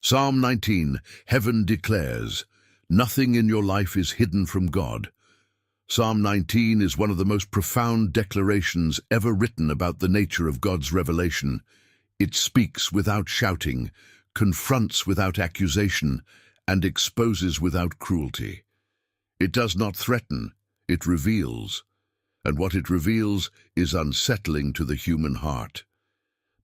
Psalm 19, Heaven declares, nothing in your life is hidden from God. Psalm 19 is one of the most profound declarations ever written about the nature of God's revelation. It speaks without shouting, confronts without accusation, and exposes without cruelty. It does not threaten, it reveals. And what it reveals is unsettling to the human heart.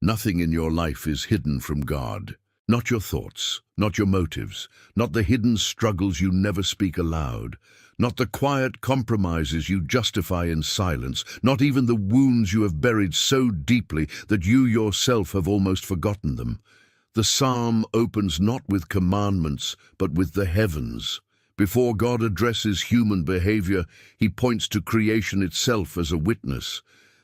Nothing in your life is hidden from God. Not your thoughts, not your motives, not the hidden struggles you never speak aloud, not the quiet compromises you justify in silence, not even the wounds you have buried so deeply that you yourself have almost forgotten them. The psalm opens not with commandments, but with the heavens. Before God addresses human behavior, he points to creation itself as a witness.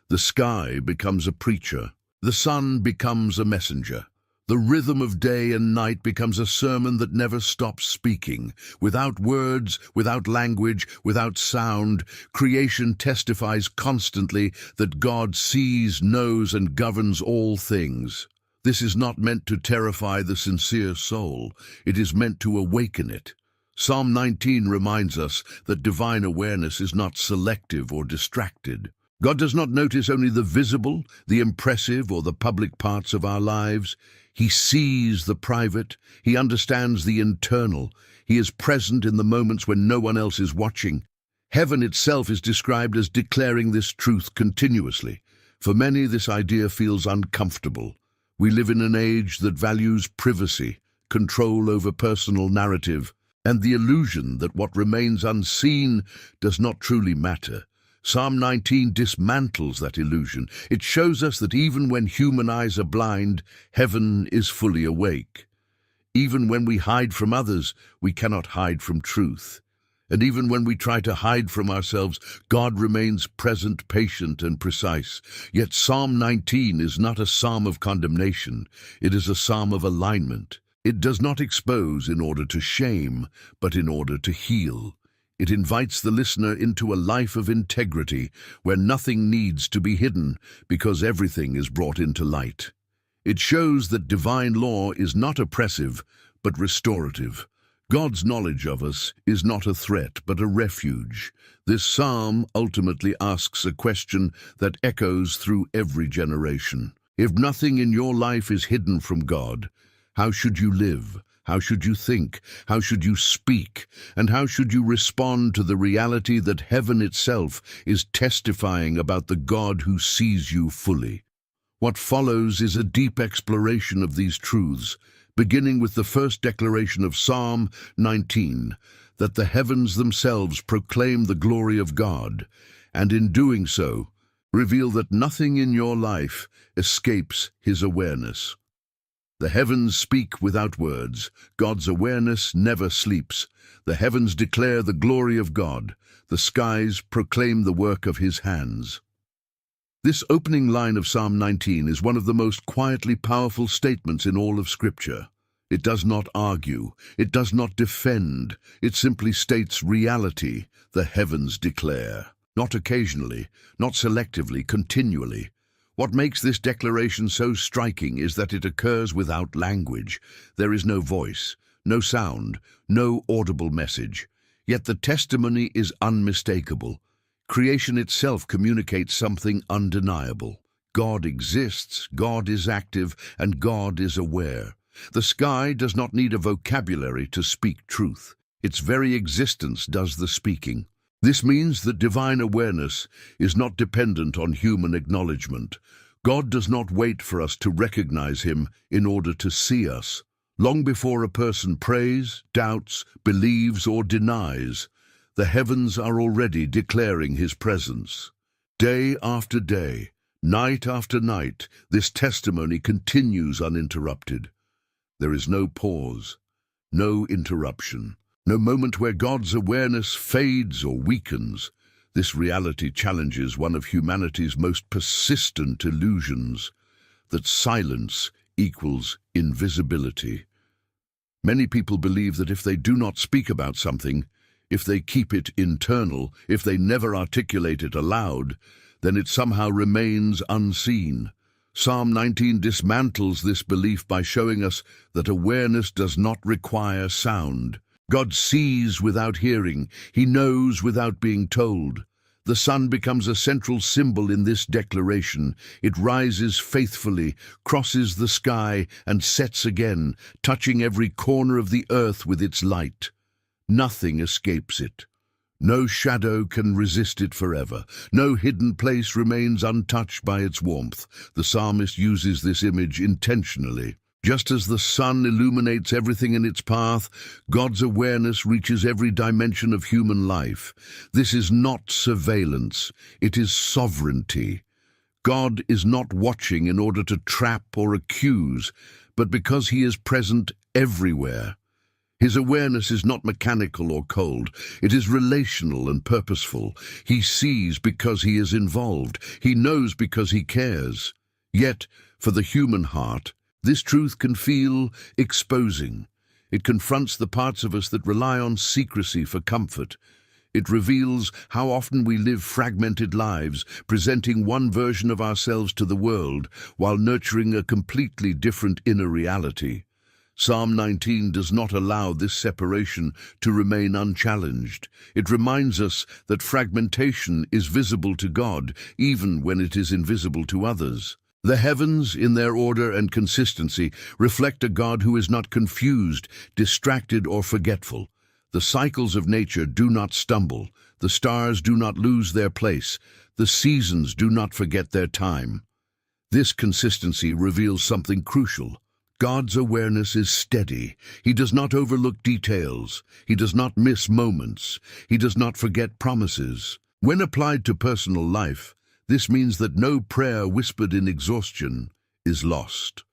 The sky becomes a preacher. The sun becomes a messenger. The rhythm of day and night becomes a sermon that never stops speaking. Without words, without language, without sound, creation testifies constantly that God sees, knows, and governs all things. This is not meant to terrify the sincere soul. It is meant to awaken it. Psalm 19 reminds us that divine awareness is not selective or distracted. God does not notice only the visible, the impressive, or the public parts of our lives. He sees the private. He understands the internal. He is present in the moments when no one else is watching. Heaven itself is described as declaring this truth continuously. For many, this idea feels uncomfortable. We live in an age that values privacy, control over personal narrative, and the illusion that what remains unseen does not truly matter. Psalm 19 dismantles that illusion. It shows us that even when human eyes are blind, heaven is fully awake. Even when we hide from others, we cannot hide from truth. And even when we try to hide from ourselves, God remains present, patient, and precise. Yet Psalm 19 is not a psalm of condemnation. It is a psalm of alignment. It does not expose in order to shame, but in order to heal. It invites the listener into a life of integrity where nothing needs to be hidden because everything is brought into light. It shows that divine law is not oppressive, but restorative. God's knowledge of us is not a threat, but a refuge. This psalm ultimately asks a question that echoes through every generation. If nothing in your life is hidden from God, how should you live? How should you think? How should you speak? And how should you respond to the reality that heaven itself is testifying about the God who sees you fully? What follows is a deep exploration of these truths, beginning with the first declaration of Psalm 19, that the heavens themselves proclaim the glory of God, and in doing so, reveal that nothing in your life escapes his awareness. The heavens speak without words. God's awareness never sleeps. The heavens declare the glory of God. The skies proclaim the work of his hands. This opening line of Psalm 19 is one of the most quietly powerful statements in all of Scripture. It does not argue. It does not defend. It simply states reality. The heavens declare. Not occasionally, not selectively, continually. What makes this declaration so striking is that it occurs without language. There is no voice, no sound, no audible message. Yet the testimony is unmistakable. Creation itself communicates something undeniable. God exists, God is active, and God is aware. The sky does not need a vocabulary to speak truth. Its very existence does the speaking. This means that divine awareness is not dependent on human acknowledgement. God does not wait for us to recognize him in order to see us. Long before a person prays, doubts, believes, or denies, the heavens are already declaring his presence. Day after day, night after night, this testimony continues uninterrupted. There is no pause, no interruption. No moment where God's awareness fades or weakens. This reality challenges one of humanity's most persistent illusions, that silence equals invisibility. Many people believe that if they do not speak about something, if they keep it internal, if they never articulate it aloud, then it somehow remains unseen. Psalm 19 dismantles this belief by showing us that awareness does not require sound. God sees without hearing. He knows without being told. The sun becomes a central symbol in this declaration. It rises faithfully, crosses the sky, and sets again, touching every corner of the earth with its light. Nothing escapes it. No shadow can resist it forever. No hidden place remains untouched by its warmth. The psalmist uses this image intentionally. Just as the sun illuminates everything in its path, God's awareness reaches every dimension of human life. This is not surveillance, it is sovereignty. God is not watching in order to trap or accuse, but because he is present everywhere. His awareness is not mechanical or cold. It is relational and purposeful. He sees because he is involved. He knows because he cares. Yet, for the human heart, this truth can feel exposing. It confronts the parts of us that rely on secrecy for comfort. It reveals how often we live fragmented lives, presenting one version of ourselves to the world while nurturing a completely different inner reality. Psalm 19 does not allow this separation to remain unchallenged. It reminds us that fragmentation is visible to God, even when it is invisible to others. The heavens, in their order and consistency, reflect a God who is not confused, distracted, or forgetful. The cycles of nature do not stumble. The stars do not lose their place. The seasons do not forget their time. This consistency reveals something crucial. God's awareness is steady. He does not overlook details. He does not miss moments. He does not forget promises. When applied to personal life, this means that no prayer whispered in exhaustion is lost.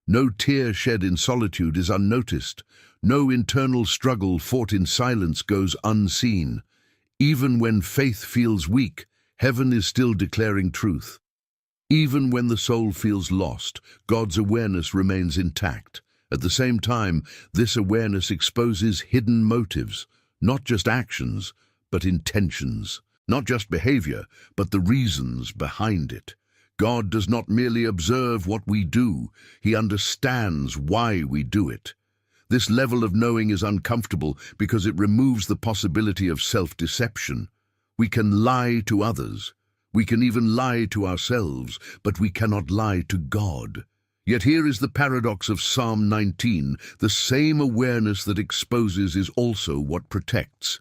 No tear shed in solitude is unnoticed. No internal struggle fought in silence goes unseen. Even when faith feels weak, heaven is still declaring truth. Even when the soul feels lost, God's awareness remains intact. At the same time, this awareness exposes hidden motives, not just actions, but intentions. Not just behavior, but the reasons behind it. God does not merely observe what we do, he understands why we do it. This level of knowing is uncomfortable because it removes the possibility of self-deception. We can lie to others. We can even lie to ourselves, but we cannot lie to God. Yet here is the paradox of Psalm 19. The same awareness that exposes is also what protects.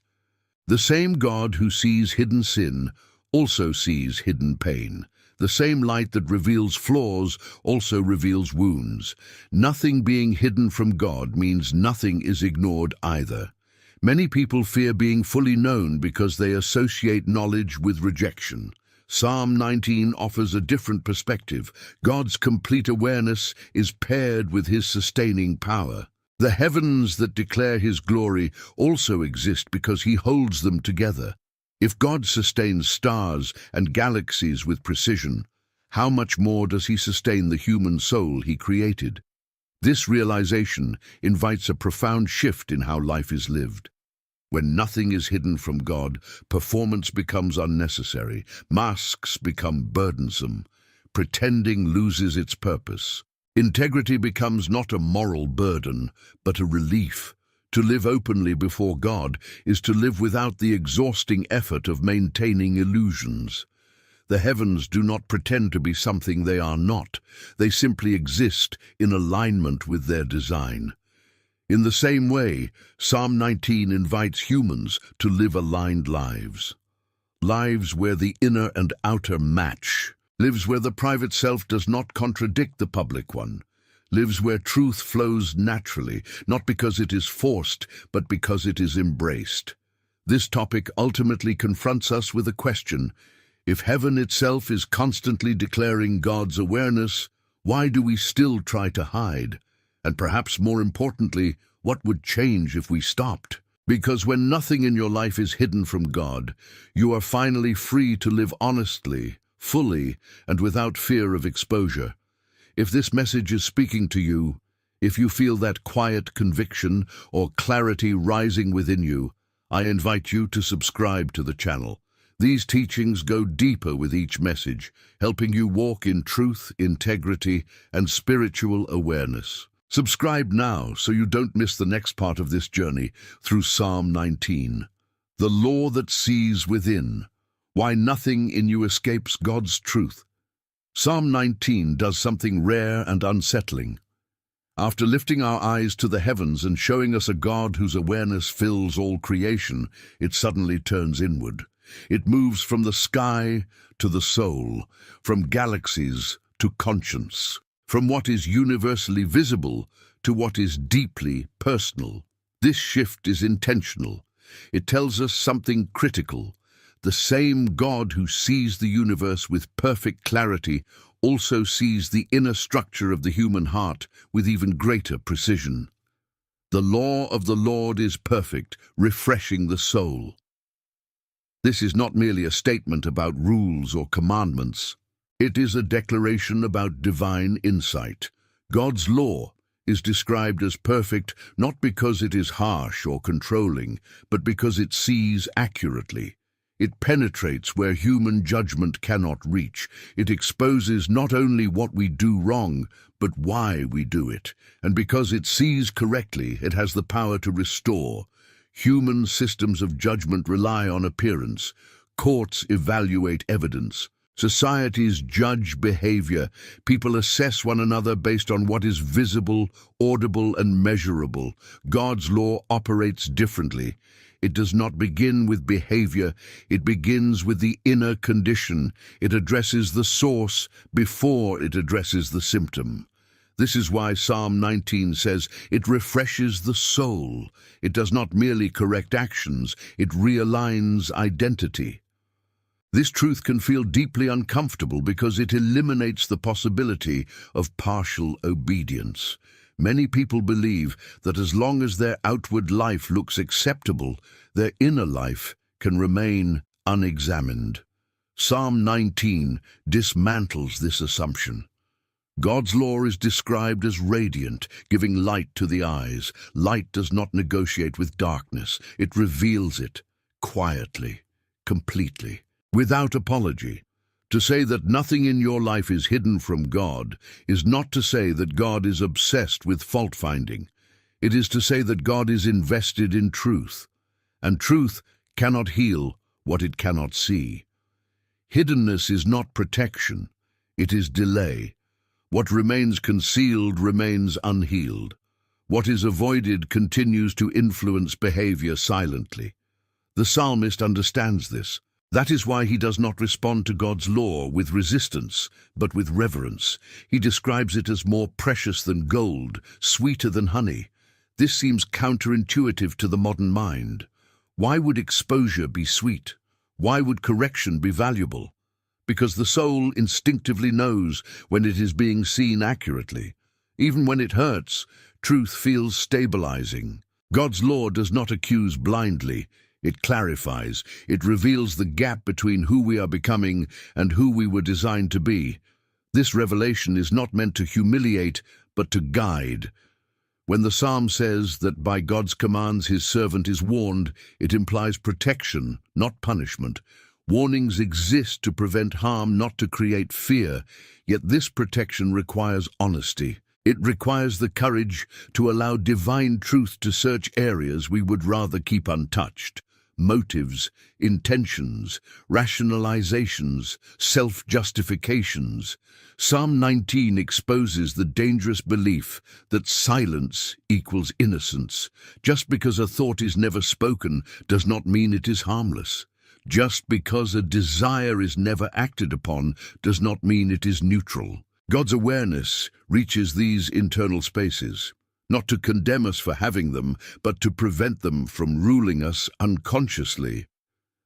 The same God who sees hidden sin also sees hidden pain. The same light that reveals flaws also reveals wounds. Nothing being hidden from God means nothing is ignored either. Many people fear being fully known because they associate knowledge with rejection. Psalm 19 offers a different perspective. God's complete awareness is paired with his sustaining power. The heavens that declare his glory also exist because he holds them together. If God sustains stars and galaxies with precision, how much more does he sustain the human soul he created? This realization invites a profound shift in how life is lived. When nothing is hidden from God, performance becomes unnecessary. Masks become burdensome. Pretending loses its purpose. Integrity becomes not a moral burden, but a relief. To live openly before God is to live without the exhausting effort of maintaining illusions. The heavens do not pretend to be something they are not. They simply exist in alignment with their design. In the same way, Psalm 19 invites humans to live aligned lives. Lives where the inner and outer match. Lives where the private self does not contradict the public one. Lives where truth flows naturally, not because it is forced, but because it is embraced. This topic ultimately confronts us with a question. If heaven itself is constantly declaring God's awareness, why do we still try to hide? And perhaps more importantly, what would change if we stopped? Because when nothing in your life is hidden from God, you are finally free to live honestly, fully, and without fear of exposure. If this message is speaking to you, if you feel that quiet conviction or clarity rising within you, I invite you to subscribe to the channel. These teachings go deeper with each message, helping you walk in truth, integrity, and spiritual awareness. Subscribe now so you don't miss the next part of this journey through Psalm 19. The law that sees within. Why nothing in you escapes God's truth. Psalm 19 does something rare and unsettling. After lifting our eyes to the heavens and showing us a God whose awareness fills all creation, it suddenly turns inward. It moves from the sky to the soul, from galaxies to conscience, from what is universally visible to what is deeply personal. This shift is intentional. It tells us something critical. The same God who sees the universe with perfect clarity also sees the inner structure of the human heart with even greater precision. The law of the Lord is perfect, refreshing the soul. This is not merely a statement about rules or commandments. It is a declaration about divine insight. God's law is described as perfect not because it is harsh or controlling, but because it sees accurately. It penetrates where human judgment cannot reach. It exposes not only what we do wrong, but why we do it. And because it sees correctly, it has the power to restore. Human systems of judgment rely on appearance. Courts evaluate evidence. Societies judge behavior. People assess one another based on what is visible, audible, and measurable. God's law operates differently. It does not begin with behavior. It begins with the inner condition. It addresses the source before it addresses the symptom. This is why Psalm 19 says it refreshes the soul. It does not merely correct actions, it realigns identity. This truth can feel deeply uncomfortable because it eliminates the possibility of partial obedience. Many people believe that as long as their outward life looks acceptable, their inner life can remain unexamined. Psalm 19 dismantles this assumption. God's law is described as radiant, giving light to the eyes. Light does not negotiate with darkness. It reveals it quietly, completely, without apology. To say that nothing in your life is hidden from God is not to say that God is obsessed with fault-finding. It is to say that God is invested in truth, and truth cannot heal what it cannot see. Hiddenness is not protection, it is delay. What remains concealed remains unhealed. What is avoided continues to influence behavior silently. The psalmist understands this. That is why he does not respond to God's law with resistance, but with reverence. He describes it as more precious than gold, sweeter than honey. This seems counterintuitive to the modern mind. Why would exposure be sweet? Why would correction be valuable? Because the soul instinctively knows when it is being seen accurately. Even when it hurts, truth feels stabilizing. God's law does not accuse blindly. It clarifies. It reveals the gap between who we are becoming and who we were designed to be. This revelation is not meant to humiliate, but to guide. When the psalm says that by God's commands his servant is warned, it implies protection, not punishment. Warnings exist to prevent harm, not to create fear, yet this protection requires honesty. It requires the courage to allow divine truth to search areas we would rather keep untouched. Motives, intentions, rationalizations, self-justifications. Psalm 19 exposes the dangerous belief that silence equals innocence. Just because a thought is never spoken does not mean it is harmless. Just because a desire is never acted upon does not mean it is neutral. God's awareness reaches these internal spaces, not to condemn us for having them, but to prevent them from ruling us unconsciously.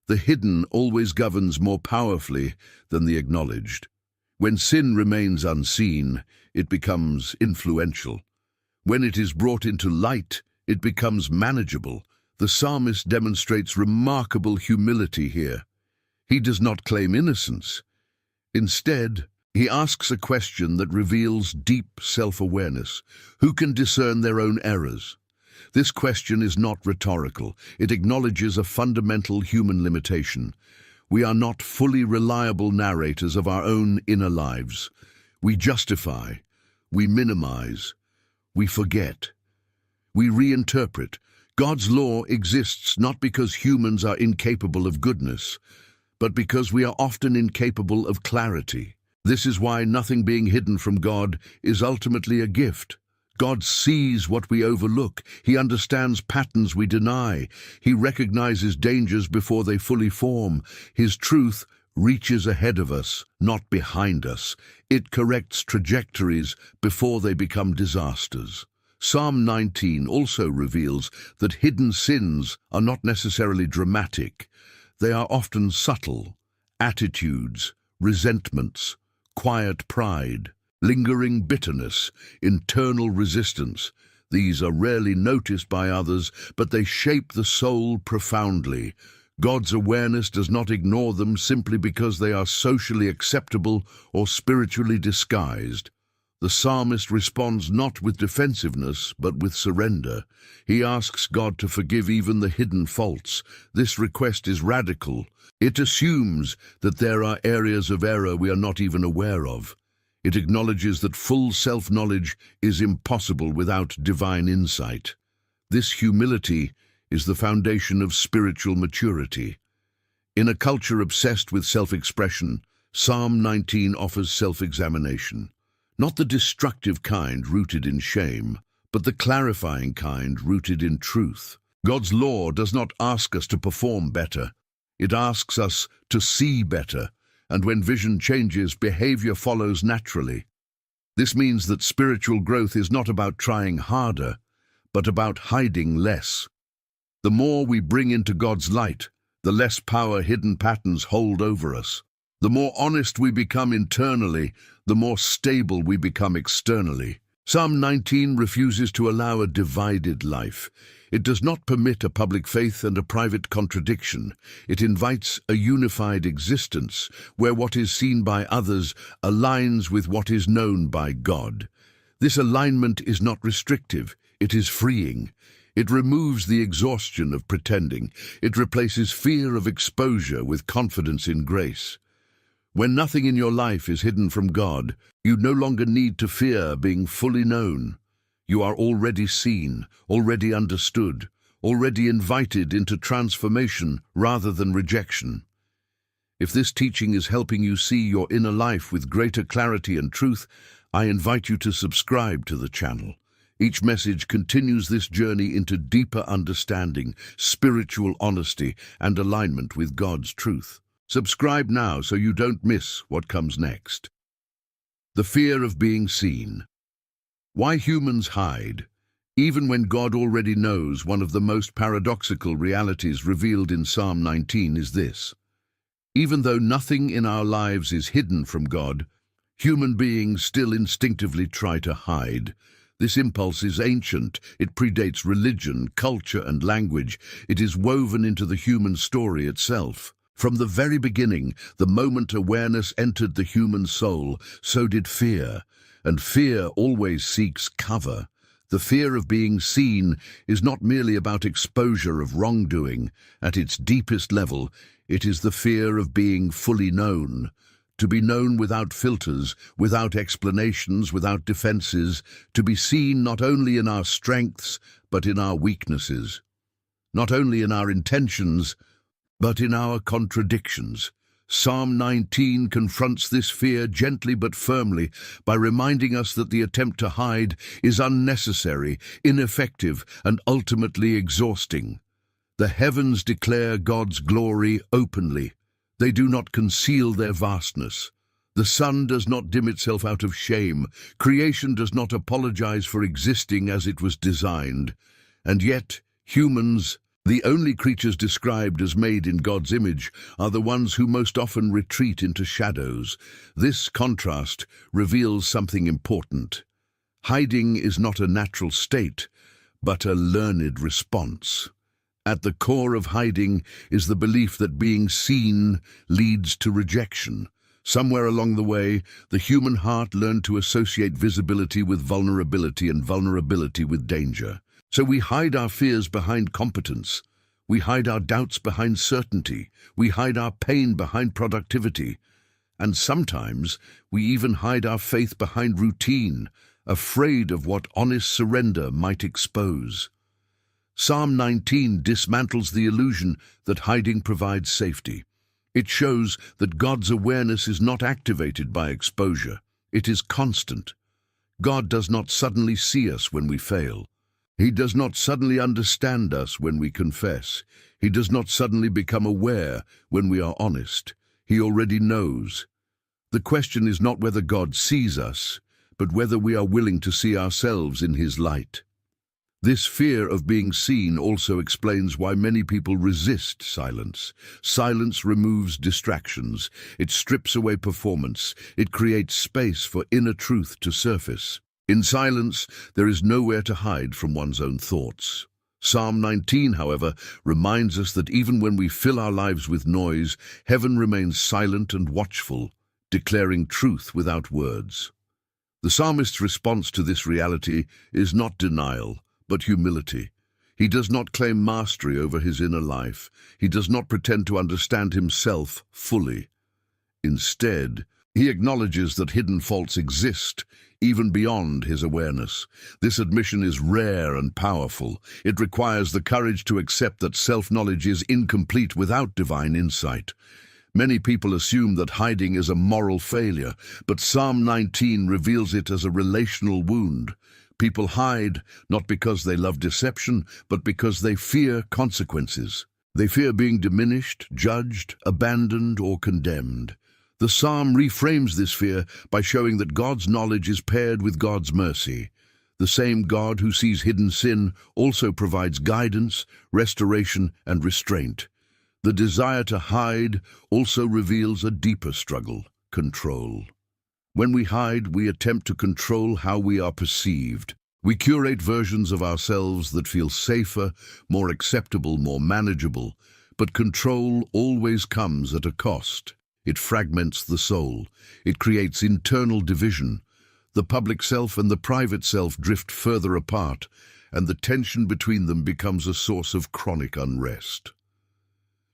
The hidden always governs more powerfully than the acknowledged. When sin remains unseen, it becomes influential. When it is brought into light, it becomes manageable. The psalmist demonstrates remarkable humility here. He does not claim innocence. Instead, he asks a question that reveals deep self-awareness. Who can discern their own errors? This question is not rhetorical. It acknowledges a fundamental human limitation. We are not fully reliable narrators of our own inner lives. We justify, we minimize, we forget, we reinterpret. God's law exists not because humans are incapable of goodness, but because we are often incapable of clarity. This is why nothing being hidden from God is ultimately a gift. God sees what we overlook. He understands patterns we deny. He recognizes dangers before they fully form. His truth reaches ahead of us, not behind us. It corrects trajectories before they become disasters. Psalm 19 also reveals that hidden sins are not necessarily dramatic. They are often subtle: attitudes, resentments, quiet pride, lingering bitterness, internal resistance. These are rarely noticed by others, but they shape the soul profoundly. God's awareness does not ignore them simply because they are socially acceptable or spiritually disguised. The psalmist responds not with defensiveness, but with surrender. He asks God to forgive even the hidden faults. This request is radical. It assumes that there are areas of error we are not even aware of. It acknowledges that full self-knowledge is impossible without divine insight. This humility is the foundation of spiritual maturity. In a culture obsessed with self-expression, Psalm 19 offers self-examination. Not the destructive kind rooted in shame, but the clarifying kind rooted in truth. God's law does not ask us to perform better. It asks us to see better, and when vision changes, behavior follows naturally. This means that spiritual growth is not about trying harder, but about hiding less. The more we bring into God's light, the less power hidden patterns hold over us. The more honest we become internally, the more stable we become externally. Psalm 19 refuses to allow a divided life. It does not permit a public faith and a private contradiction. It invites a unified existence, where what is seen by others aligns with what is known by God. This alignment is not restrictive, it is freeing. It removes the exhaustion of pretending. It replaces fear of exposure with confidence in grace. When nothing in your life is hidden from God, you no longer need to fear being fully known. You are already seen, already understood, already invited into transformation rather than rejection. If this teaching is helping you see your inner life with greater clarity and truth, I invite you to subscribe to the channel. Each message continues this journey into deeper understanding, spiritual honesty, and alignment with God's truth. Subscribe now so you don't miss what comes next. The fear of being seen. Why humans hide, even when God already knows. One of the most paradoxical realities revealed in Psalm 19 is this: even though nothing in our lives is hidden from God, human beings still instinctively try to hide. This impulse is ancient. It predates religion, culture, and language. It is woven into the human story itself. From the very beginning, the moment awareness entered the human soul, so did fear, and fear always seeks cover. The fear of being seen is not merely about exposure of wrongdoing. At its deepest level, it is the fear of being fully known. To be known without filters, without explanations, without defenses, to be seen not only in our strengths, but in our weaknesses, not only in our intentions, but in our contradictions. Psalm 19 confronts this fear gently but firmly by reminding us that the attempt to hide is unnecessary, ineffective, and ultimately exhausting. The heavens declare God's glory openly. They do not conceal their vastness. The sun does not dim itself out of shame. Creation does not apologize for existing as it was designed. And yet, humans, the only creatures described as made in God's image, are the ones who most often retreat into shadows. This contrast reveals something important. Hiding is not a natural state, but a learned response. At the core of hiding is the belief that being seen leads to rejection. Somewhere along the way, the human heart learned to associate visibility with vulnerability and vulnerability with danger. So we hide our fears behind competence. We hide our doubts behind certainty. We hide our pain behind productivity. And sometimes we even hide our faith behind routine, afraid of what honest surrender might expose. Psalm 19 dismantles the illusion that hiding provides safety. It shows that God's awareness is not activated by exposure. It is constant. God does not suddenly see us when we fail. He does not suddenly understand us when we confess. He does not suddenly become aware when we are honest. He already knows. The question is not whether God sees us, but whether we are willing to see ourselves in His light. This fear of being seen also explains why many people resist silence. Silence removes distractions. It strips away performance. It creates space for inner truth to surface. In silence, there is nowhere to hide from one's own thoughts. Psalm 19, however, reminds us that even when we fill our lives with noise, heaven remains silent and watchful, declaring truth without words. The psalmist's response to this reality is not denial, but humility. He does not claim mastery over his inner life. He does not pretend to understand himself fully. Instead, he acknowledges that hidden faults exist, even beyond his awareness. This admission is rare and powerful. It requires the courage to accept that self-knowledge is incomplete without divine insight. Many people assume that hiding is a moral failure, but Psalm 19 reveals it as a relational wound. People hide not because they love deception, but because they fear consequences. They fear being diminished, judged, abandoned, or condemned. The psalm reframes this fear by showing that God's knowledge is paired with God's mercy. The same God who sees hidden sin also provides guidance, restoration, and restraint. The desire to hide also reveals a deeper struggle: control. When we hide, we attempt to control how we are perceived. We curate versions of ourselves that feel safer, more acceptable, more manageable. But control always comes at a cost. It fragments the soul. It creates internal division. The public self and the private self drift further apart, and the tension between them becomes a source of chronic unrest.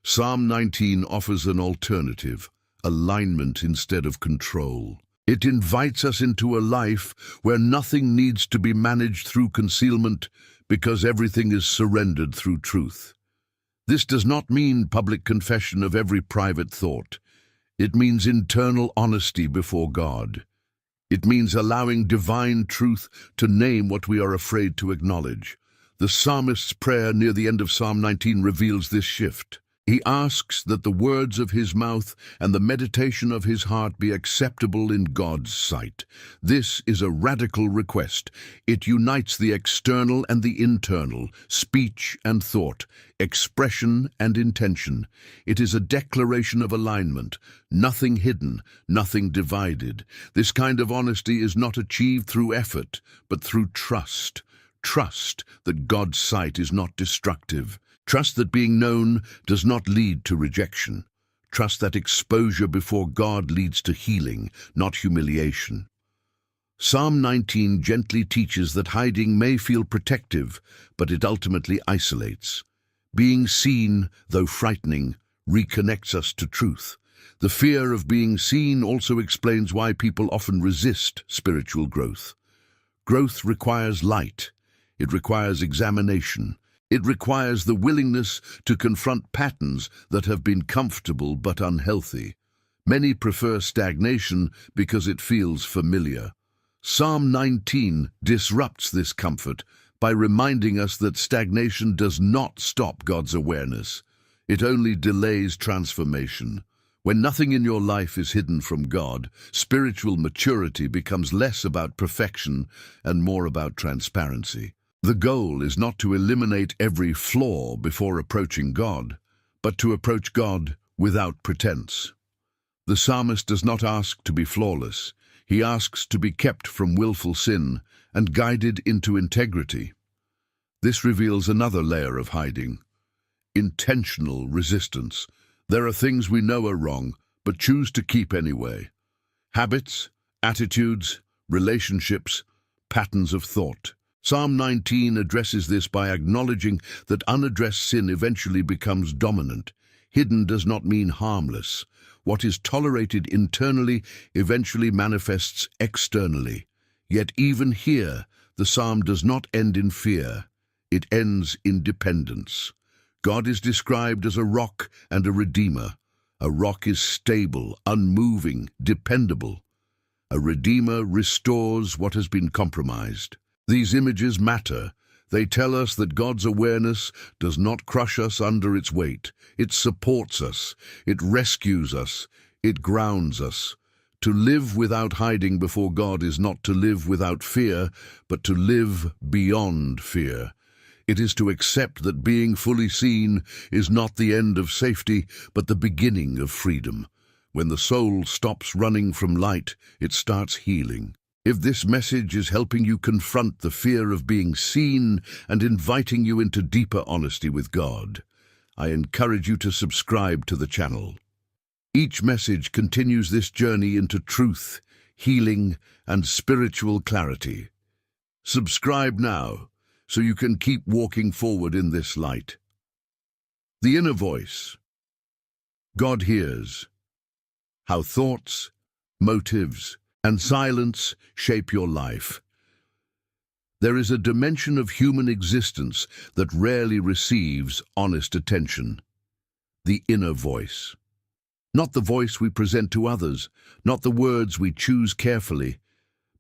Psalm 19 offers an alternative: alignment instead of control. It invites us into a life where nothing needs to be managed through concealment because everything is surrendered through truth. This does not mean public confession of every private thought. It means internal honesty before God. It means allowing divine truth to name what we are afraid to acknowledge. The psalmist's prayer near the end of Psalm 19 reveals this shift. He asks that the words of his mouth and the meditation of his heart be acceptable in God's sight. This is a radical request. It unites the external and the internal, speech and thought, expression and intention. It is a declaration of alignment, nothing hidden, nothing divided. This kind of honesty is not achieved through effort, but through trust. Trust that God's sight is not destructive. Trust that being known does not lead to rejection. Trust that exposure before God leads to healing, not humiliation. Psalm 19 gently teaches that hiding may feel protective, but it ultimately isolates. Being seen, though frightening, reconnects us to truth. The fear of being seen also explains why people often resist spiritual growth. Growth requires light. It requires examination. It requires the willingness to confront patterns that have been comfortable but unhealthy. Many prefer stagnation because it feels familiar. Psalm 19 disrupts this comfort by reminding us that stagnation does not stop God's awareness. It only delays transformation. When nothing in your life is hidden from God, spiritual maturity becomes less about perfection and more about transparency. The goal is not to eliminate every flaw before approaching God, but to approach God without pretense. The psalmist does not ask to be flawless. He asks to be kept from willful sin and guided into integrity. This reveals another layer of hiding: intentional resistance. There are things we know are wrong, but choose to keep anyway. Habits, attitudes, relationships, patterns of thought. Psalm 19 addresses this by acknowledging that unaddressed sin eventually becomes dominant. Hidden does not mean harmless. What is tolerated internally eventually manifests externally. Yet even here, the psalm does not end in fear. It ends in dependence. God is described as a rock and a redeemer. A rock is stable, unmoving, dependable. A redeemer restores what has been compromised. These images matter. They tell us that God's awareness does not crush us under its weight. It supports us. It rescues us. It grounds us. To live without hiding before God is not to live without fear, but to live beyond fear. It is to accept that being fully seen is not the end of safety, but the beginning of freedom. When the soul stops running from light, it starts healing. If this message is helping you confront the fear of being seen and inviting you into deeper honesty with God, I encourage you to subscribe to the channel. Each message continues this journey into truth, healing, and spiritual clarity. Subscribe now, so you can keep walking forward in this light. The inner voice. God hears how thoughts, motives, and silence shape your life. There is a dimension of human existence that rarely receives honest attention. The inner voice. Not the voice we present to others, not the words we choose carefully,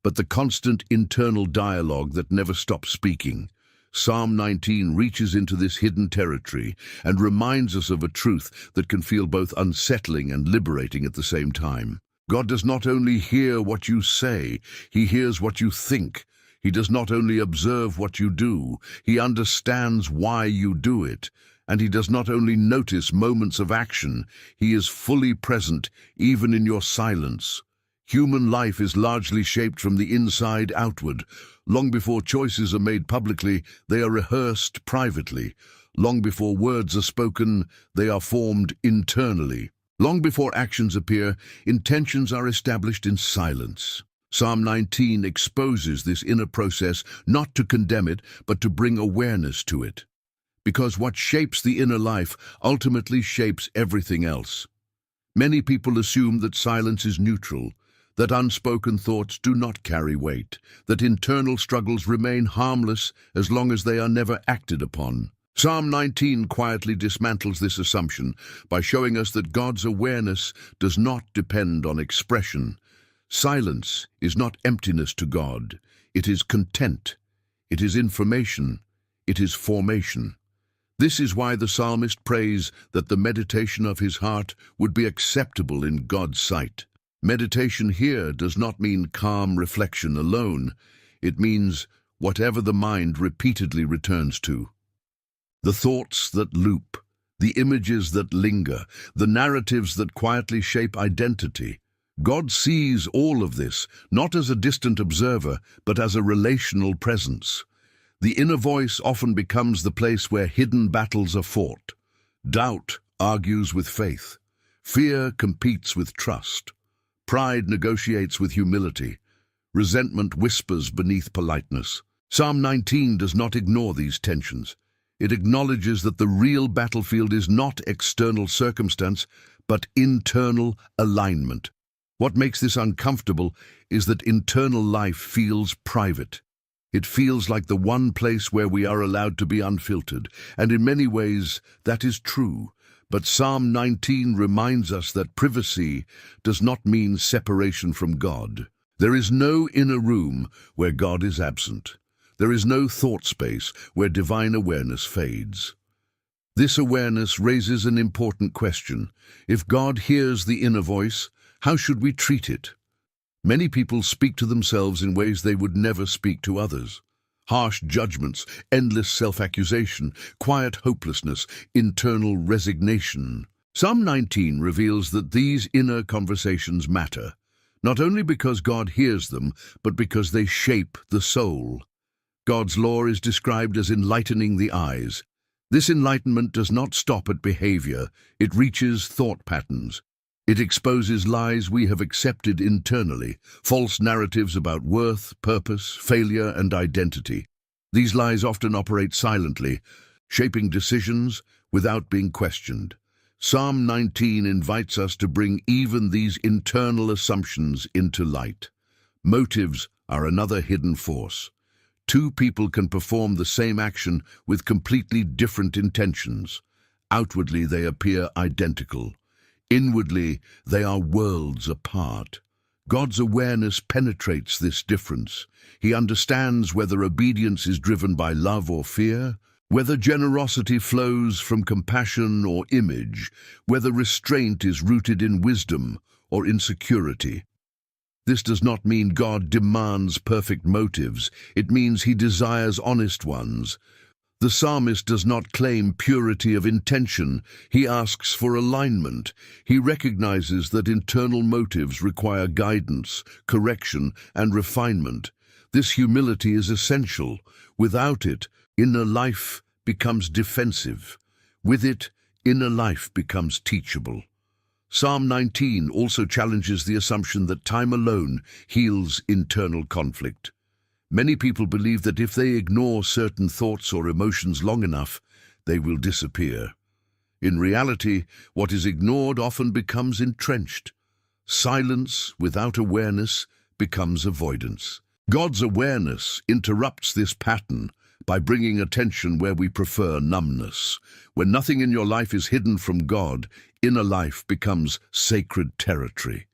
but the constant internal dialogue that never stops speaking. Psalm 19 reaches into this hidden territory and reminds us of a truth that can feel both unsettling and liberating at the same time. God does not only hear what you say, He hears what you think. He does not only observe what you do, He understands why you do it. And He does not only notice moments of action, He is fully present even in your silence. Human life is largely shaped from the inside outward. Long before choices are made publicly, they are rehearsed privately. Long before words are spoken, they are formed internally. Long before actions appear, intentions are established in silence. Psalm 19 exposes this inner process not to condemn it, but to bring awareness to it. Because what shapes the inner life ultimately shapes everything else. Many people assume that silence is neutral, that unspoken thoughts do not carry weight, that internal struggles remain harmless as long as they are never acted upon. Psalm 19 quietly dismantles this assumption by showing us that God's awareness does not depend on expression. Silence is not emptiness to God. It is content. It is information. It is formation. This is why the psalmist prays that the meditation of his heart would be acceptable in God's sight. Meditation here does not mean calm reflection alone. It means whatever the mind repeatedly returns to. The thoughts that loop, the images that linger, the narratives that quietly shape identity. God sees all of this, not as a distant observer, but as a relational presence. The inner voice often becomes the place where hidden battles are fought. Doubt argues with faith. Fear competes with trust. Pride negotiates with humility. Resentment whispers beneath politeness. Psalm 19 does not ignore these tensions. It acknowledges that the real battlefield is not external circumstance, but internal alignment. What makes this uncomfortable is that internal life feels private. It feels like the one place where we are allowed to be unfiltered, and in many ways that is true. But Psalm 19 reminds us that privacy does not mean separation from God. There is no inner room where God is absent. There is no thought space where divine awareness fades. This awareness raises an important question. If God hears the inner voice, how should we treat it? Many people speak to themselves in ways they would never speak to others. Harsh judgments, endless self-accusation, quiet hopelessness, internal resignation. Psalm 19 reveals that these inner conversations matter, not only because God hears them, but because they shape the soul. God's law is described as enlightening the eyes. This enlightenment does not stop at behavior, it reaches thought patterns. It exposes lies we have accepted internally, false narratives about worth, purpose, failure, and identity. These lies often operate silently, shaping decisions without being questioned. Psalm 19 invites us to bring even these internal assumptions into light. Motives are another hidden force. Two people can perform the same action with completely different intentions. Outwardly, they appear identical. Inwardly, they are worlds apart. God's awareness penetrates this difference. He understands whether obedience is driven by love or fear, whether generosity flows from compassion or image, whether restraint is rooted in wisdom or insecurity. This does not mean God demands perfect motives. It means he desires honest ones. The psalmist does not claim purity of intention. He asks for alignment. He recognizes that internal motives require guidance, correction, and refinement. This humility is essential. Without it, inner life becomes defensive. With it, inner life becomes teachable. Psalm 19 also challenges the assumption that time alone heals internal conflict. Many people believe that if they ignore certain thoughts or emotions long enough, they will disappear. In reality, what is ignored often becomes entrenched. Silence without awareness becomes avoidance. God's awareness interrupts this pattern by bringing attention where we prefer numbness. When nothing in your life is hidden from God, inner life becomes sacred territory.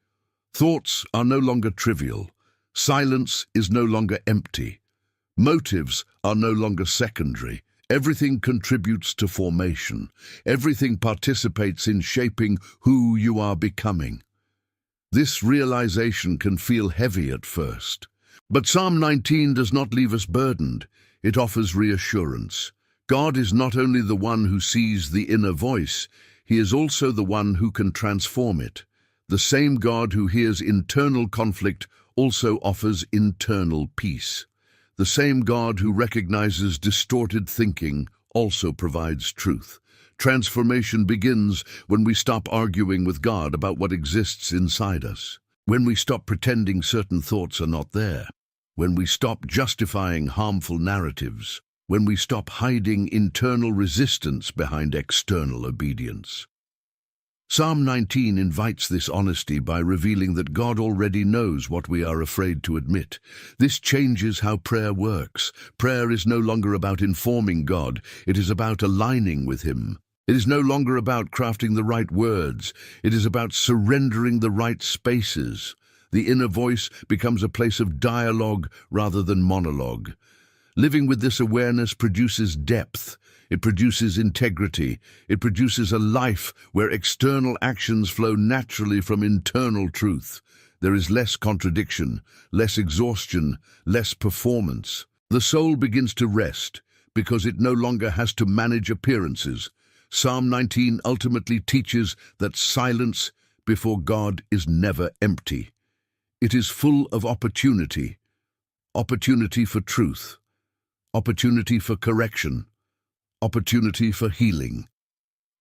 Thoughts are no longer trivial. Silence is no longer empty. Motives are no longer secondary. Everything contributes to formation. Everything participates in shaping who you are becoming. This realization can feel heavy at first. But Psalm 19 does not leave us burdened. It offers reassurance. God is not only the one who sees the inner voice, he is also the one who can transform it. The same God who hears internal conflict also offers internal peace. The same God who recognizes distorted thinking also provides truth. Transformation begins when we stop arguing with God about what exists inside us, when we stop pretending certain thoughts are not there, when we stop justifying harmful narratives, when we stop hiding internal resistance behind external obedience. Psalm 19 invites this honesty by revealing that God already knows what we are afraid to admit. This changes how prayer works. Prayer is no longer about informing God, it is about aligning with him. It is no longer about crafting the right words, it is about surrendering the right spaces. The inner voice becomes a place of dialogue rather than monologue. Living with this awareness produces depth. It produces integrity. It produces a life where external actions flow naturally from internal truth. There is less contradiction, less exhaustion, less performance. The soul begins to rest because it no longer has to manage appearances. Psalm 19 ultimately teaches that silence before God is never empty. It is full of opportunity. Opportunity for truth. Opportunity for correction. Opportunity for healing.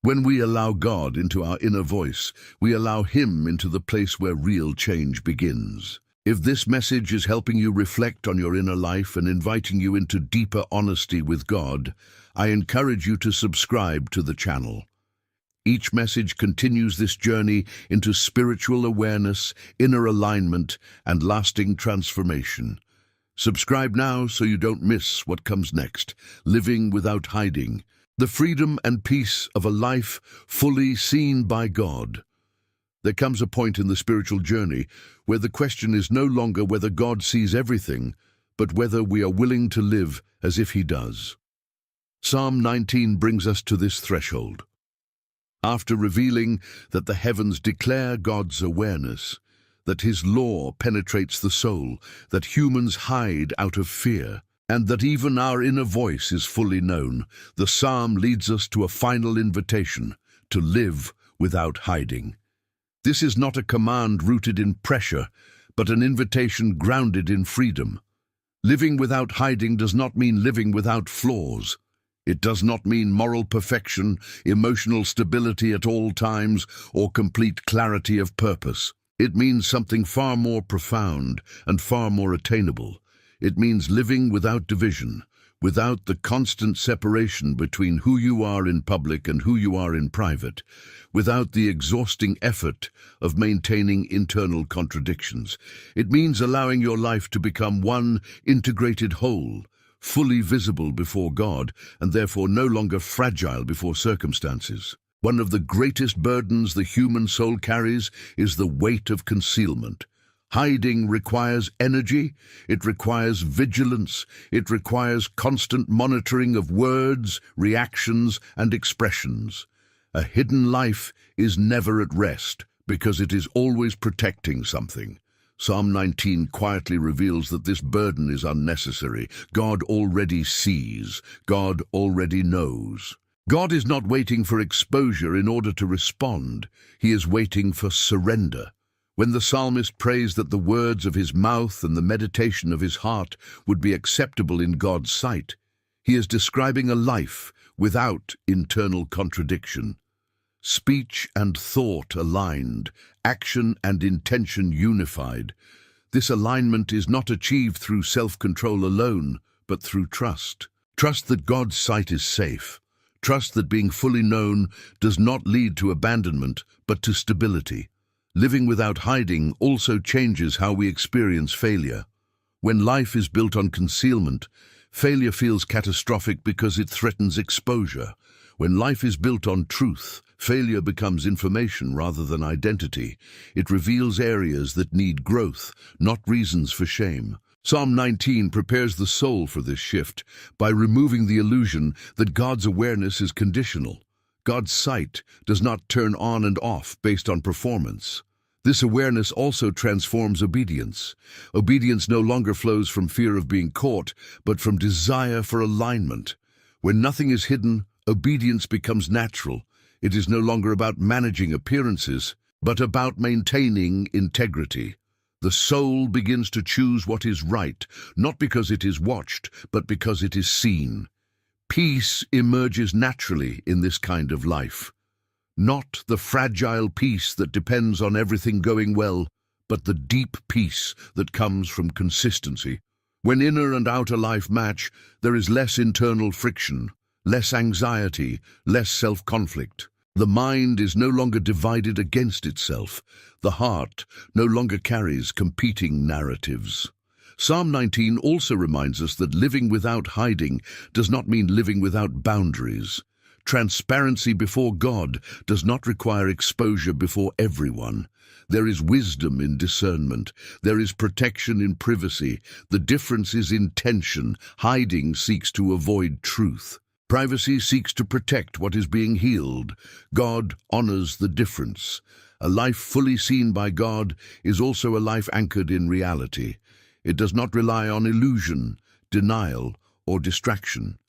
When we allow God into our inner voice, we allow him into the place where real change begins. If this message is helping you reflect on your inner life and inviting you into deeper honesty with God, I encourage you to subscribe to the channel. Each message continues this journey into spiritual awareness, inner alignment, and lasting transformation. Subscribe now so you don't miss what comes next. Living without hiding. The freedom and peace of a life fully seen by God. There comes a point in the spiritual journey where the question is no longer whether God sees everything, but whether we are willing to live as if he does. Psalm 19 brings us to this threshold. After revealing that the heavens declare God's awareness, that his law penetrates the soul, that humans hide out of fear, and that even our inner voice is fully known, the psalm leads us to a final invitation to live without hiding. This is not a command rooted in pressure, but an invitation grounded in freedom. Living without hiding does not mean living without flaws. It does not mean moral perfection, emotional stability at all times, or complete clarity of purpose. It means something far more profound and far more attainable. It means living without division, without the constant separation between who you are in public and who you are in private, without the exhausting effort of maintaining internal contradictions. It means allowing your life to become one integrated whole, fully visible before God, and therefore no longer fragile before circumstances. One of the greatest burdens the human soul carries is the weight of concealment. Hiding requires energy, it requires vigilance, it requires constant monitoring of words, reactions, and expressions. A hidden life is never at rest because it is always protecting something. Psalm 19 quietly reveals that this burden is unnecessary. God already sees. God already knows. God is not waiting for exposure in order to respond. He is waiting for surrender. When the psalmist prays that the words of his mouth and the meditation of his heart would be acceptable in God's sight, he is describing a life without internal contradiction. Speech and thought aligned, action and intention unified. This alignment is not achieved through self-control alone, but through trust. Trust that God's sight is safe. Trust that being fully known does not lead to abandonment, but to stability. Living without hiding also changes how we experience failure. When life is built on concealment, failure feels catastrophic because it threatens exposure. When life is built on truth, failure becomes information rather than identity. It reveals areas that need growth, not reasons for shame. Psalm 19 prepares the soul for this shift by removing the illusion that God's awareness is conditional. God's sight does not turn on and off based on performance. This awareness also transforms obedience. Obedience no longer flows from fear of being caught, but from desire for alignment. When nothing is hidden, obedience becomes natural. It is no longer about managing appearances, but about maintaining integrity. The soul begins to choose what is right, not because it is watched, but because it is seen. Peace emerges naturally in this kind of life. Not the fragile peace that depends on everything going well, but the deep peace that comes from consistency. When inner and outer life match, there is less internal friction, less anxiety, less self-conflict. The mind is no longer divided against itself. The heart no longer carries competing narratives. Psalm 19 also reminds us that living without hiding does not mean living without boundaries. Transparency before God does not require exposure before everyone. There is wisdom in discernment. There is protection in privacy. The difference is intention. Hiding seeks to avoid truth. Privacy seeks to protect what is being healed. God honors the difference. A life fully seen by God is also a life anchored in reality. It does not rely on illusion, denial, or distraction.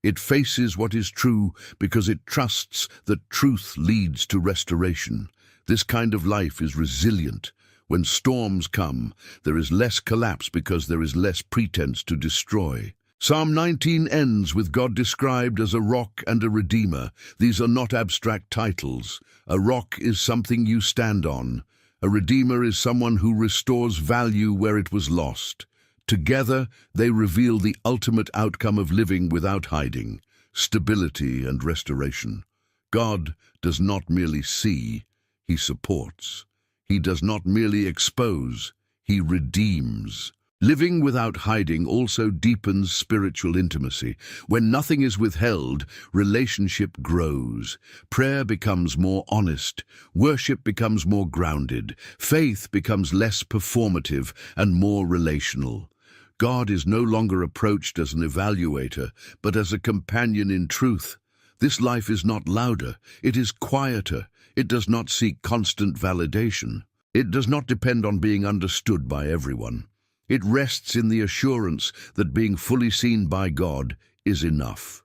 It faces what is true because it trusts that truth leads to restoration. This kind of life is resilient. When storms come, there is less collapse because there is less pretense to destroy. Psalm 19 ends with God described as a rock and a redeemer. These are not abstract titles. A rock is something you stand on. A redeemer is someone who restores value where it was lost. Together, they reveal the ultimate outcome of living without hiding, stability and restoration. God does not merely see, He supports. He does not merely expose, He redeems. Living without hiding also deepens spiritual intimacy. When nothing is withheld, relationship grows. Prayer becomes more honest. Worship becomes more grounded. Faith becomes less performative and more relational. God is no longer approached as an evaluator, but as a companion in truth. This life is not louder. It is quieter. It does not seek constant validation. It does not depend on being understood by everyone. It rests in the assurance that being fully seen by God is enough.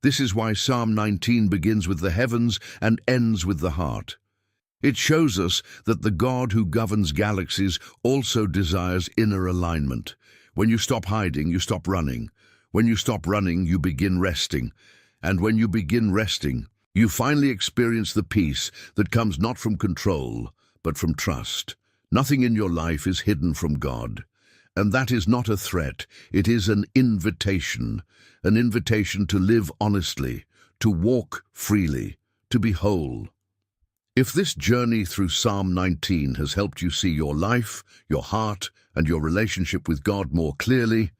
This is why Psalm 19 begins with the heavens and ends with the heart. It shows us that the God who governs galaxies also desires inner alignment. When you stop hiding, you stop running. When you stop running, you begin resting. And when you begin resting, you finally experience the peace that comes not from control, but from trust. Nothing in your life is hidden from God. And that is not a threat, it is an invitation to live honestly, to walk freely, to be whole. If this journey through Psalm 19 has helped you see your life, your heart, and your relationship with God more clearly,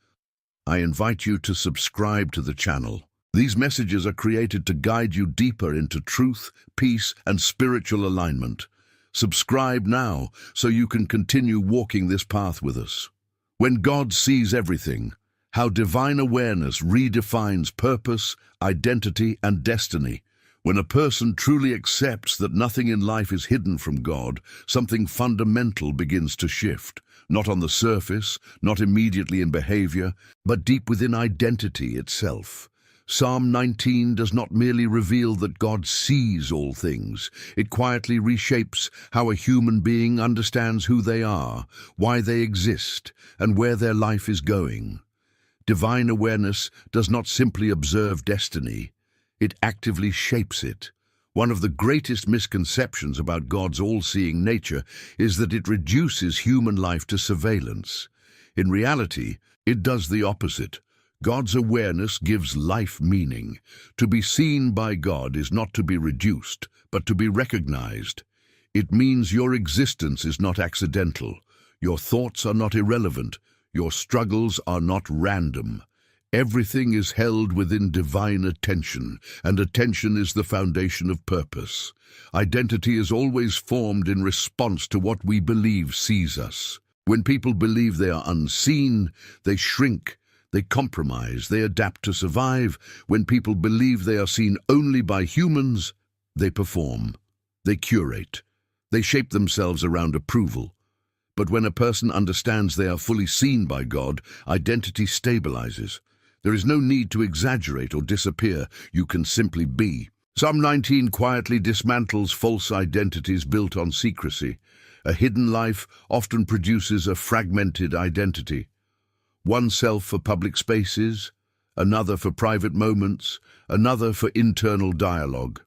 I invite you to subscribe to the channel. These messages are created to guide you deeper into truth, peace, and spiritual alignment. Subscribe now so you can continue walking this path with us. When God sees everything, how divine awareness redefines purpose, identity, and destiny. When a person truly accepts that nothing in life is hidden from God, something fundamental begins to shift. Not on the surface, not immediately in behavior, but deep within identity itself. Psalm 19 does not merely reveal that God sees all things. It quietly reshapes how a human being understands who they are, why they exist, and where their life is going. Divine awareness does not simply observe destiny, it actively shapes it. One of the greatest misconceptions about God's all-seeing nature is that it reduces human life to surveillance. In reality, it does the opposite. God's awareness gives life meaning. To be seen by God is not to be reduced, but to be recognized. It means your existence is not accidental. Your thoughts are not irrelevant. Your struggles are not random. Everything is held within divine attention, and attention is the foundation of purpose. Identity is always formed in response to what we believe sees us. When people believe they are unseen, they shrink, they compromise, they adapt to survive. When people believe they are seen only by humans, they perform, they curate, they shape themselves around approval. But when a person understands they are fully seen by God, identity stabilizes. There is no need to exaggerate or disappear. You can simply be. Psalm 19 quietly dismantles false identities built on secrecy. A hidden life often produces a fragmented identity. One self for public spaces, another for private moments, another for internal dialogue.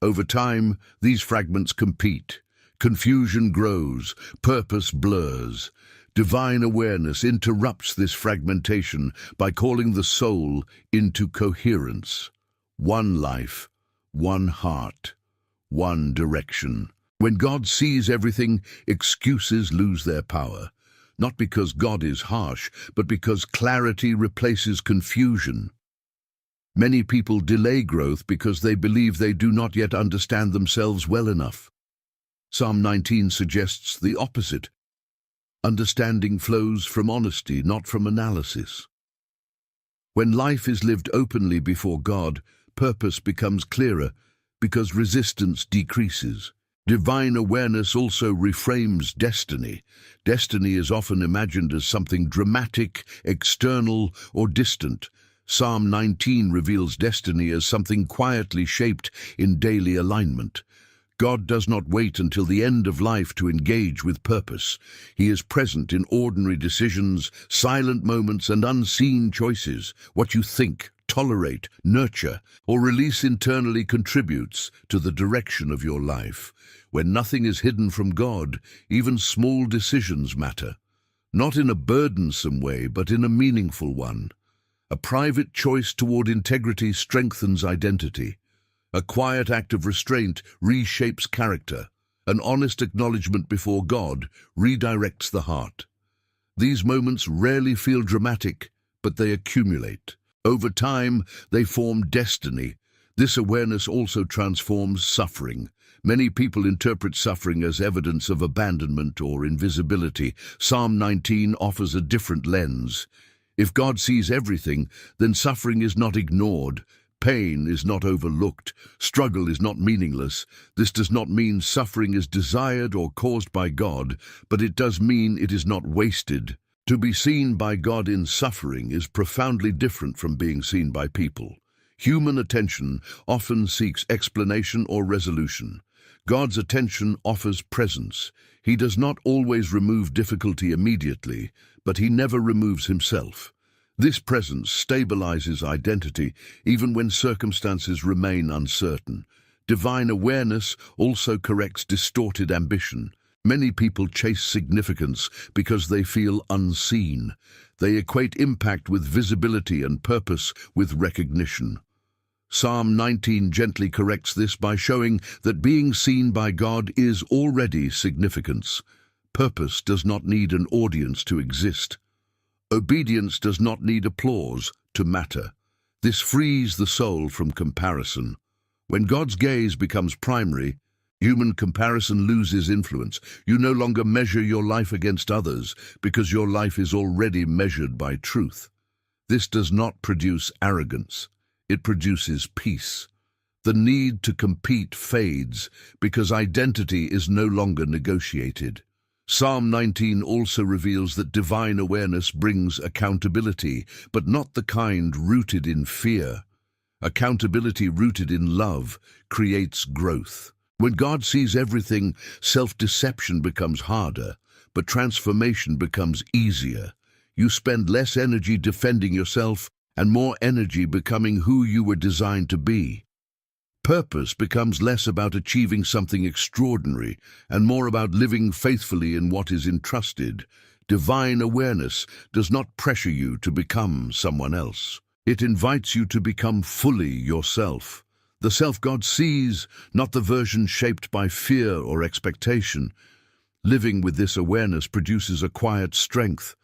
Over time, these fragments compete. Confusion grows, purpose blurs. Divine awareness interrupts this fragmentation by calling the soul into coherence. One life, one heart, one direction. When God sees everything, excuses lose their power. Not because God is harsh, but because clarity replaces confusion. Many people delay growth because they believe they do not yet understand themselves well enough. Psalm 19 suggests the opposite. Understanding flows from honesty, not from analysis. When life is lived openly before God, purpose becomes clearer because resistance decreases. Divine awareness also reframes destiny. Destiny is often imagined as something dramatic, external, or distant. Psalm 19 reveals destiny as something quietly shaped in daily alignment. God does not wait until the end of life to engage with purpose. He is present in ordinary decisions, silent moments, and unseen choices. What you think, tolerate, nurture, or release internally contributes to the direction of your life. When nothing is hidden from God, even small decisions matter. Not in a burdensome way, but in a meaningful one. A private choice toward integrity strengthens identity. A quiet act of restraint reshapes character. An honest acknowledgement before God redirects the heart. These moments rarely feel dramatic, but they accumulate. Over time, they form destiny. This awareness also transforms suffering. Many people interpret suffering as evidence of abandonment or invisibility. Psalm 19 offers a different lens. If God sees everything, then suffering is not ignored. Pain is not overlooked. Struggle is not meaningless. This does not mean suffering is desired or caused by God, but it does mean it is not wasted. To be seen by God in suffering is profoundly different from being seen by people. Human attention often seeks explanation or resolution. God's attention offers presence. He does not always remove difficulty immediately, but he never removes himself. This presence stabilizes identity even when circumstances remain uncertain. Divine awareness also corrects distorted ambition. Many people chase significance because they feel unseen. They equate impact with visibility and purpose with recognition. Psalm 19 gently corrects this by showing that being seen by God is already significance. Purpose does not need an audience to exist. Obedience does not need applause to matter. This frees the soul from comparison. When God's gaze becomes primary, human comparison loses influence. You no longer measure your life against others because your life is already measured by truth. This does not produce arrogance. It produces peace. The need to compete fades because identity is no longer negotiated. Psalm 19 also reveals that divine awareness brings accountability, but not the kind rooted in fear. Accountability rooted in love creates growth. When God sees everything, self-deception becomes harder, but transformation becomes easier. You spend less energy defending yourself and more energy becoming who you were designed to be. Purpose becomes less about achieving something extraordinary and more about living faithfully in what is entrusted. Divine awareness does not pressure you to become someone else. It invites you to become fully yourself. The self God sees, not the version shaped by fear or expectation. Living with this awareness produces a quiet strength,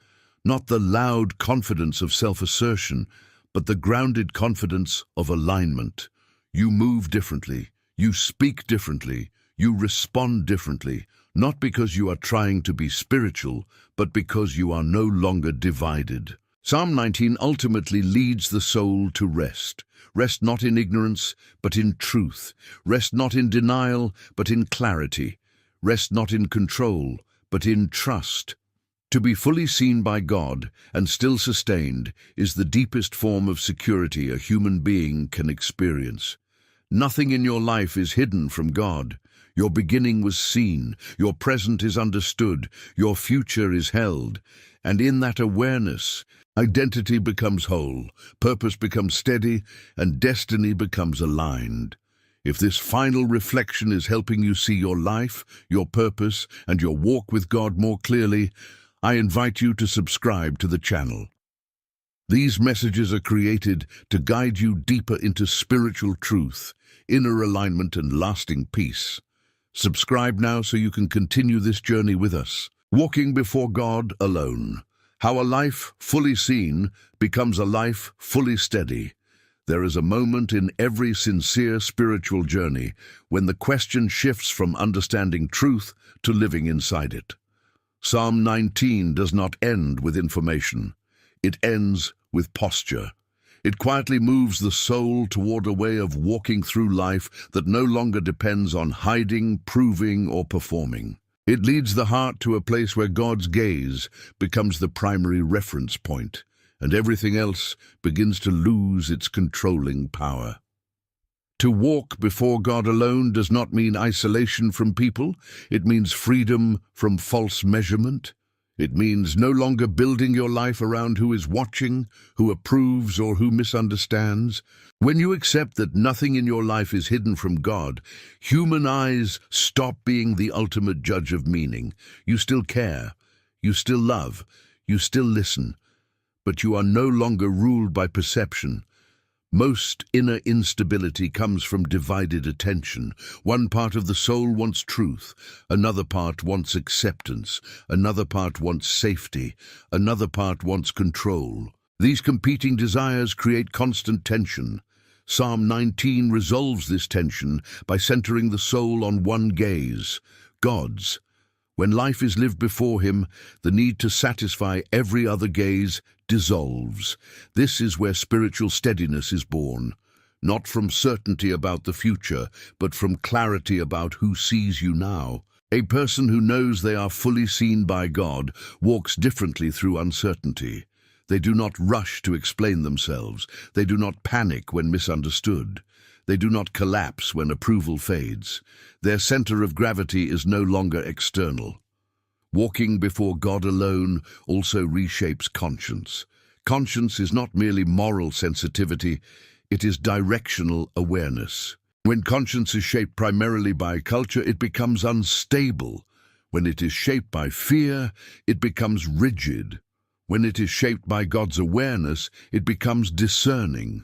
not the loud confidence of self-assertion, but the grounded confidence of alignment. You move differently, you speak differently, you respond differently, not because you are trying to be spiritual, but because you are no longer divided. Psalm 19 ultimately leads the soul to rest. Rest not in ignorance, but in truth. Rest not in denial, but in clarity. Rest not in control, but in trust. To be fully seen by God and still sustained is the deepest form of security a human being can experience. Nothing in your life is hidden from God. Your beginning was seen, your present is understood, your future is held, and in that awareness, identity becomes whole, purpose becomes steady, and destiny becomes aligned. If this final reflection is helping you see your life, your purpose, and your walk with God more clearly, I invite you to subscribe to the channel. These messages are created to guide you deeper into spiritual truth, inner alignment, and lasting peace. Subscribe now so you can continue this journey with us. Walking before God alone. How a life fully seen becomes a life fully steady. There is a moment in every sincere spiritual journey when the question shifts from understanding truth to living inside it. Psalm 19 does not end with information. It ends with posture. It quietly moves the soul toward a way of walking through life that no longer depends on hiding, proving, or performing. It leads the heart to a place where God's gaze becomes the primary reference point, and everything else begins to lose its controlling power. To walk before God alone does not mean isolation from people. It means freedom from false measurement. It means no longer building your life around who is watching, who approves, or who misunderstands. When you accept that nothing in your life is hidden from God, human eyes stop being the ultimate judge of meaning. You still care, you still love, you still listen, but you are no longer ruled by perception. Most inner instability comes from divided attention. One part of the soul wants truth, another part wants acceptance, another part wants safety, another part wants control. These competing desires create constant tension. Psalm 19 resolves this tension by centering the soul on one gaze, God's. When life is lived before Him, the need to satisfy every other gaze dissolves. This is where spiritual steadiness is born, not from certainty about the future, but from clarity about who sees you now. A person who knows they are fully seen by God walks differently through uncertainty. They do not rush to explain themselves. They do not panic when misunderstood. They do not collapse when approval fades. Their center of gravity is no longer external. Walking before God alone also reshapes conscience. Conscience is not merely moral sensitivity, it is directional awareness. When conscience is shaped primarily by culture, it becomes unstable. When it is shaped by fear, it becomes rigid. When it is shaped by God's awareness, it becomes discerning.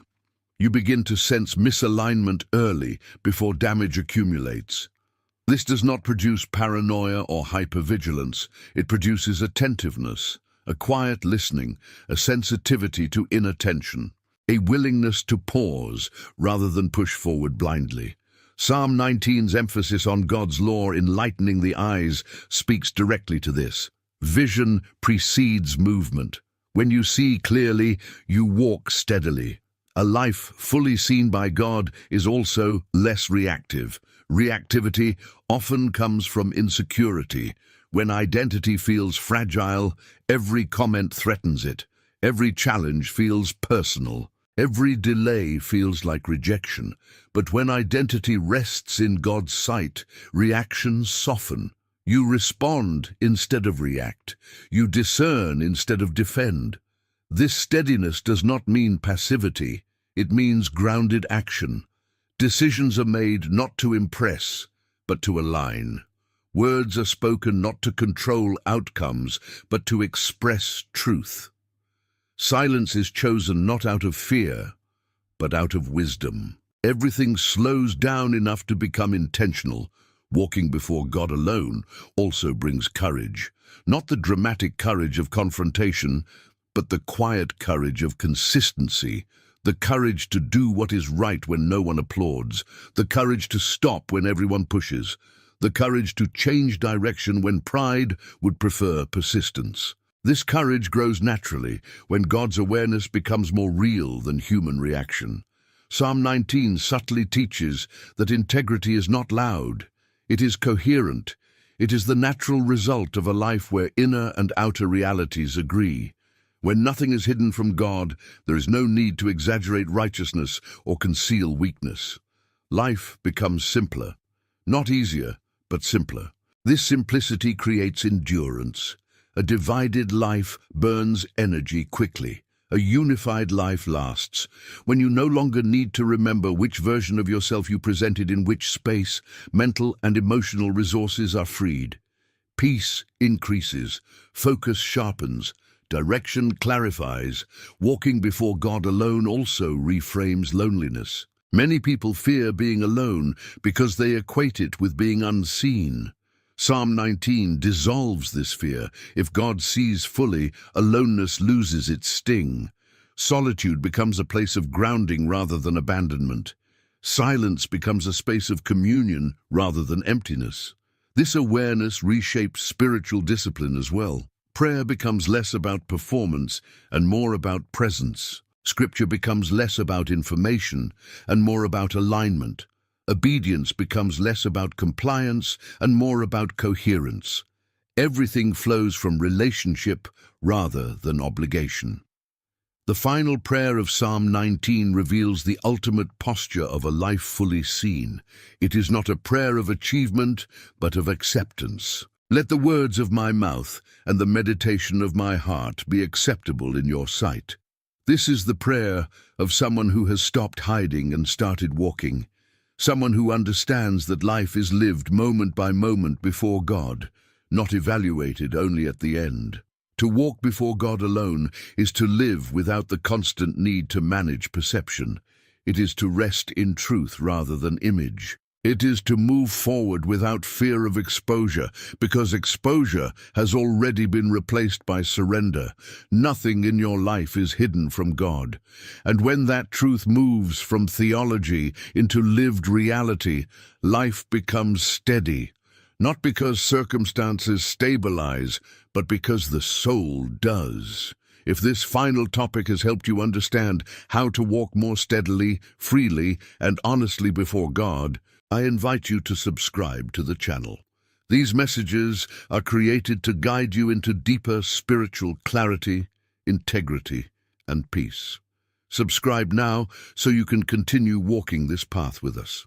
You begin to sense misalignment early before damage accumulates. This does not produce paranoia or hypervigilance. It produces attentiveness, a quiet listening, a sensitivity to inattention, a willingness to pause rather than push forward blindly. Psalm 19's emphasis on God's law enlightening the eyes speaks directly to this. Vision precedes movement. When you see clearly, you walk steadily. A life fully seen by God is also less reactive. Reactivity often comes from insecurity. When identity feels fragile, every comment threatens it. Every challenge feels personal. Every delay feels like rejection. But when identity rests in God's sight, reactions soften. You respond instead of react. You discern instead of defend. This steadiness does not mean passivity. It means grounded action. Decisions are made not to impress, but to align. Words are spoken not to control outcomes, but to express truth. Silence is chosen not out of fear, but out of wisdom. Everything slows down enough to become intentional. Walking before God alone also brings courage. Not the dramatic courage of confrontation, but the quiet courage of consistency. The courage to do what is right when no one applauds. The courage to stop when everyone pushes. The courage to change direction when pride would prefer persistence. This courage grows naturally when God's awareness becomes more real than human reaction. Psalm 19 subtly teaches that integrity is not loud. It is coherent. It is the natural result of a life where inner and outer realities agree. When nothing is hidden from God, there is no need to exaggerate righteousness or conceal weakness. Life becomes simpler. Not easier, but simpler. This simplicity creates endurance. A divided life burns energy quickly. A unified life lasts. When you no longer need to remember which version of yourself you presented in which space, mental and emotional resources are freed. Peace increases. Focus sharpens. Direction clarifies. Walking before God alone also reframes loneliness. Many people fear being alone because they equate it with being unseen. Psalm 19 dissolves this fear. If God sees fully, aloneness loses its sting. Solitude becomes a place of grounding rather than abandonment. Silence becomes a space of communion rather than emptiness. This awareness reshapes spiritual discipline as well. Prayer becomes less about performance and more about presence. Scripture becomes less about information and more about alignment. Obedience becomes less about compliance and more about coherence. Everything flows from relationship rather than obligation. The final prayer of Psalm 19 reveals the ultimate posture of a life fully seen. It is not a prayer of achievement, but of acceptance. Let the words of my mouth and the meditation of my heart be acceptable in your sight. This is the prayer of someone who has stopped hiding and started walking. Someone who understands that life is lived moment by moment before God, not evaluated only at the end. To walk before God alone is to live without the constant need to manage perception. It is to rest in truth rather than image. It is to move forward without fear of exposure, because exposure has already been replaced by surrender. Nothing in your life is hidden from God. And when that truth moves from theology into lived reality, life becomes steady. Not because circumstances stabilize, but because the soul does. If this final topic has helped you understand how to walk more steadily, freely, and honestly before God, I invite you to subscribe to the channel. These messages are created to guide you into deeper spiritual clarity, integrity, and peace. Subscribe now so you can continue walking this path with us.